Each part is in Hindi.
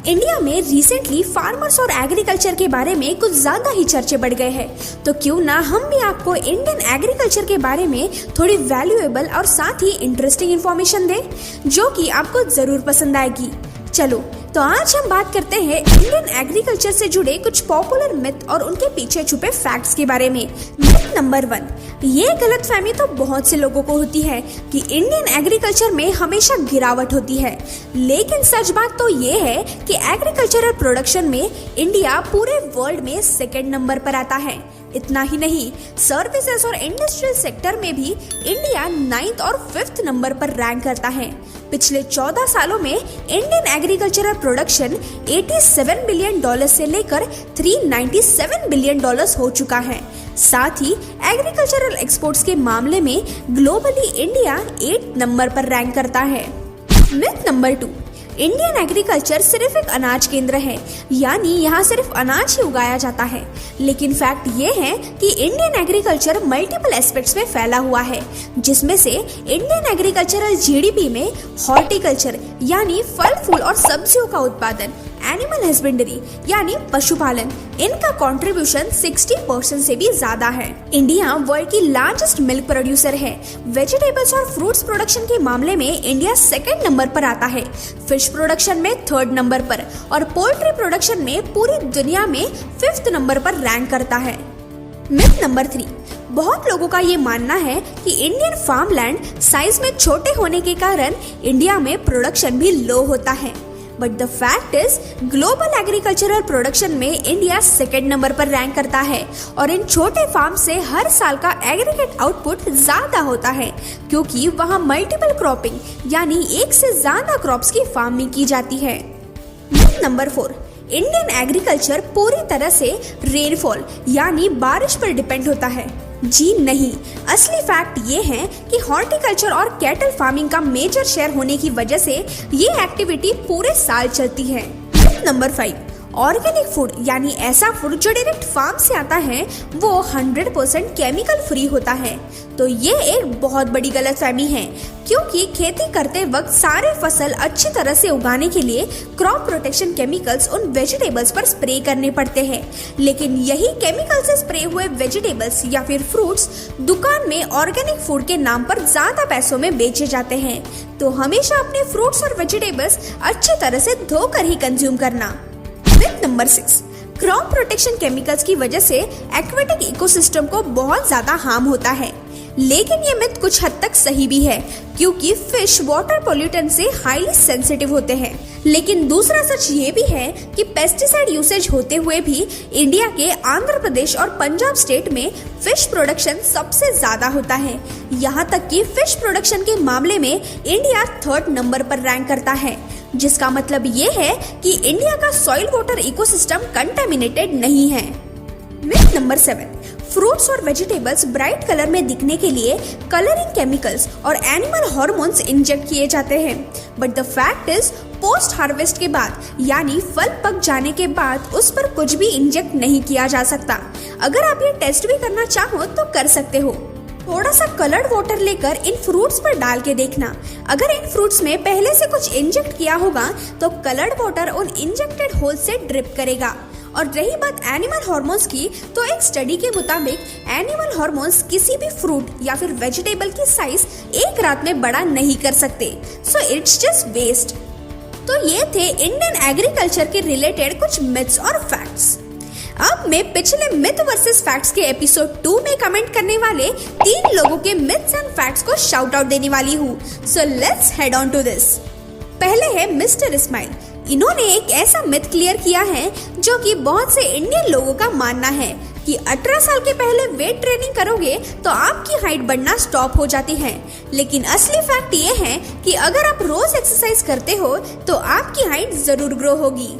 इंडिया में रिसेंटली फार्मर्स और एग्रीकल्चर के बारे में कुछ ज्यादा ही चर्चे बढ़ गए हैं, तो क्यों ना हम भी आपको इंडियन एग्रीकल्चर के बारे में थोड़ी वैल्यूएबल और साथ ही इंटरेस्टिंग इन्फॉर्मेशन दें, जो कि आपको जरूर पसंद आएगी। चलो तो आज हम बात करते हैं इंडियन एग्रीकल्चर से जुड़े कुछ पॉपुलर मिथ और उनके पीछे छुपे फैक्ट्स के बारे में। मिथ नंबर 1, ये गलतफहमी तो बहुत से लोगों को होती है कि इंडियन एग्रीकल्चर में हमेशा गिरावट होती है, लेकिन सच बात तो ये है कि एग्रीकल्चरल प्रोडक्शन में इंडिया पूरे वर्ल्ड में सेकंड नंबर पर आता है। इतना ही नहीं, सर्विसेज और इंडस्ट्रियल सेक्टर में भी इंडिया 9th और 5th नंबर पर रैंक करता है। पिछले 14 सालों में इंडियन एग्रीकल्चरल प्रोडक्शन $87 बिलियन से लेकर $397 बिलियन हो चुका है। साथ ही एग्रीकल्चरल एक्सपोर्ट्स के मामले में ग्लोबली इंडिया 8th नंबर पर रैंक करता है। मिथ नंबर 2, इंडियन एग्रीकल्चर सिर्फ एक अनाज केंद्र है, यानी यहाँ सिर्फ अनाज ही उगाया जाता है। लेकिन फैक्ट ये है कि इंडियन एग्रीकल्चर मल्टीपल एस्पेक्ट्स में फैला हुआ है, जिसमें से इंडियन एग्रीकल्चरल जीडीपी में हॉर्टिकल्चर यानी फल फूल और सब्जियों का उत्पादन, एनिमल हस्बेंड्री यानी पशुपालन, इनका कंट्रीब्यूशन 60% से भी ज्यादा है। इंडिया वर्ल्ड की लार्जेस्ट मिल्क प्रोड्यूसर है। वेजिटेबल्स और फ्रूट्स प्रोडक्शन के मामले में इंडिया सेकंड नंबर पर आता है, फिश प्रोडक्शन में 3rd नंबर पर और पोल्ट्री प्रोडक्शन में पूरी दुनिया में 5th नंबर पर रैंक करता है। मिथ नंबर 3, बहुत लोगों का ये मानना है कि इंडियन फार्मलैंड साइज में छोटे होने के कारण इंडिया में प्रोडक्शन भी लो होता है। But the fact is global agricultural production में इंडिया सेकंड नंबर पर रैंक करता है और इन छोटे फार्म से हर साल का एग्रीगेट आउटपुट ज्यादा होता है, क्योंकि वहाँ मल्टीपल क्रॉपिंग यानी एक से ज्यादा क्रॉप्स की फार्मिंग की जाती है। मिथ नंबर 4, इंडियन एग्रीकल्चर पूरी तरह से रेनफॉल यानी बारिश पर डिपेंड होता है। जी नहीं, असली फैक्ट ये है कि हॉर्टिकल्चर और कैटल फार्मिंग का मेजर शेयर होने की वजह से ये एक्टिविटी पूरे साल चलती है। नंबर 5, ऑर्गेनिक फूड यानी ऐसा फूड जो डायरेक्ट फार्म से आता है वो 100% केमिकल फ्री होता है। तो ये एक बहुत बड़ी गलतफहमी है, क्योंकि खेती करते वक्त सारे फसल अच्छी तरह से उगाने के लिए क्रॉप प्रोटेक्शन केमिकल्स उन वेजिटेबल्स पर स्प्रे करने पड़ते हैं, लेकिन यही केमिकल से स्प्रे हुए वेजिटेबल्स या फिर फ्रूट्स दुकान में ऑर्गेनिक फूड के नाम पर ज्यादा पैसों में बेचे जाते हैं। तो हमेशा अपने फ्रूट्स और वेजिटेबल्स अच्छी तरह से धोकर ही कंज्यूम करना। Myth number 6, crop protection chemicals की वजह से एक्वेटिक इकोसिस्टम को बहुत ज्यादा हार्म होता है, लेकिन ये मिथ कुछ हद तक सही भी है, क्योंकि फिश वाटर पोल्यूटेंट से हाईली सेंसिटिव होते हैं। लेकिन दूसरा सच ये भी है कि पेस्टिसाइड यूसेज होते हुए भी इंडिया के आंध्र प्रदेश और पंजाब स्टेट में फिश प्रोडक्शन सबसे ज्यादा होता है। यहाँ तक कि फिश प्रोडक्शन के मामले में इंडिया 3rd नंबर पर रैंक करता है, जिसका मतलब ये है कि इंडिया का सॉइल वाटर इकोसिस्टम कंटामिनेटेड नहीं है। मिथ नंबर 7, फ्रूट्स और वेजिटेबल्स ब्राइट कलर में दिखने के लिए कलरिंग केमिकल्स और एनिमल हार्मोन्स इंजेक्ट किए जाते हैं। But the fact is post harvest के बाद यानी फल पक जाने के बाद उस पर कुछ भी इंजेक्ट नहीं किया जा सकता। अगर आप ये टेस्ट भी करना चाहो तो कर सकते हो। थोड़ा सा कलर्ड वाटर लेकर इन फ्रूट्स पर डाल के देखना, अगर इन फ्रूट्स में पहले से कुछ इंजेक्ट किया होगा तो कलर्ड वाटर उन इंजेक्टेड होल से ड्रिप करेगा। और रही बात एनिमल हार्मोन्स की, तो एक स्टडी के मुताबिक एनिमल हार्मोन्स किसी भी फ्रूट या फिर वेजिटेबल की साइज एक रात में बड़ा नहीं कर सकते, सो इट्स जस्ट वेस्ट। तो ये थे इंडियन एग्रीकल्चर के रिलेटेड कुछ मिथ्स और फैक्ट्स। अब मैं पिछले मिथ वर्सेस फैक्ट्स के एपिसोड 2 में कमेंट करने वाले 3 लोगों के मिथ्स एंड फैक्ट्स को शाउट आउट देने वाली हूँ, so let's head on to this. पहले है मिस्टर इस्माइल। इन्होंने एक ऐसा मिथ क्लियर किया है जो कि बहुत से इंडियन लोगों का मानना है कि 18 साल के पहले वेट ट्रेनिंग करोगे तो आपकी हाइट बढ़ना स्टॉप हो जाती है, लेकिन असली फैक्ट ये है कि अगर आप रोज एक्सरसाइज करते हो तो आपकी हाइट जरूर ग्रो होगी।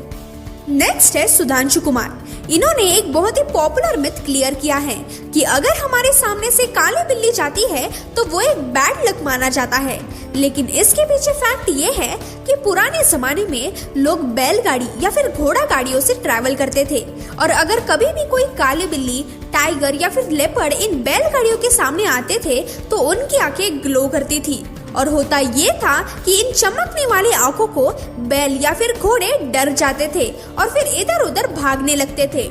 नेक्स्ट है सुधांशु कुमार। इन्होंने एक बहुत ही पॉपुलर मिथ क्लियर किया है कि अगर हमारे सामने से काली बिल्ली जाती है तो वो एक बैड लक माना जाता है, लेकिन इसके पीछे फैक्ट ये है कि पुराने जमाने में लोग बैलगाड़ी या फिर घोड़ा गाड़ियों से ट्रैवल करते थे और अगर कभी भी कोई काली बिल्ली, टाइगर या फिर लेपर्ड इन बैलगाड़ियों के सामने आते थे तो उनकी आंखें ग्लो करती थी और होता ये था कि इन चमकने वाली आंखों को बैल या फिर घोड़े डर जाते थे और फिर इधर उधर भागने लगते थे।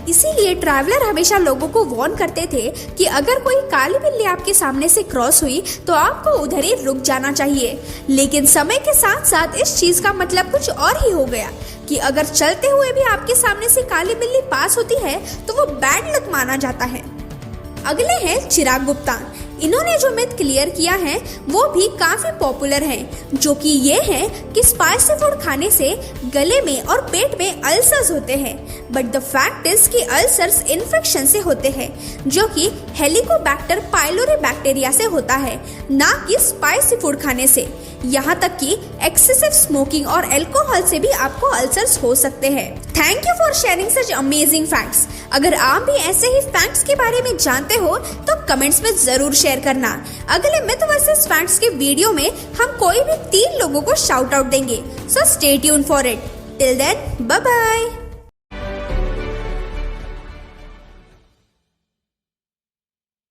इसीलिए ट्रैवलर हमेशा लोगों को वार्न करते थे कि अगर कोई काली बिल्ली आपके सामने से क्रॉस हुई तो आपको उधर ही रुक जाना चाहिए। लेकिन समय के साथ साथ इस चीज का मतलब कुछ और ही हो गया कि अगर चलते हुए भी आपके सामने से काली बिल्ली पास होती है तो वो बैड लक माना जाता है। अगले हैं चिराग गुप्ता। इन्होंने जो मिथ क्लियर किया है वो भी काफी पॉपुलर है, जो कि ये है कि स्पाइसी फूड खाने से गले में और पेट में अल्सर्स होते हैं। बट द फैक्ट इज कि अल्सर्स इन्फेक्शन से होते हैं, जो कि हेलिकोबैक्टर पाइलोरी बैक्टीरिया से होता है, ना कि स्पाइसी फूड खाने से। यहाँ तक कि एक्सेसिव स्मोकिंग और अल्कोहल से भी आपको अल्सर्स हो सकते हैं। Thank you for sharing such amazing facts. अगर आप भी ऐसे ही फैक्ट्स के बारे में जानते हो तो कमेंट्स में जरूर शेयर करना। अगले मिथ वर्सेस फैक्ट्स के वीडियो में हम कोई भी 3 लोगों को शाउट आउट देंगे, so stay tune for it. Till then bye bye.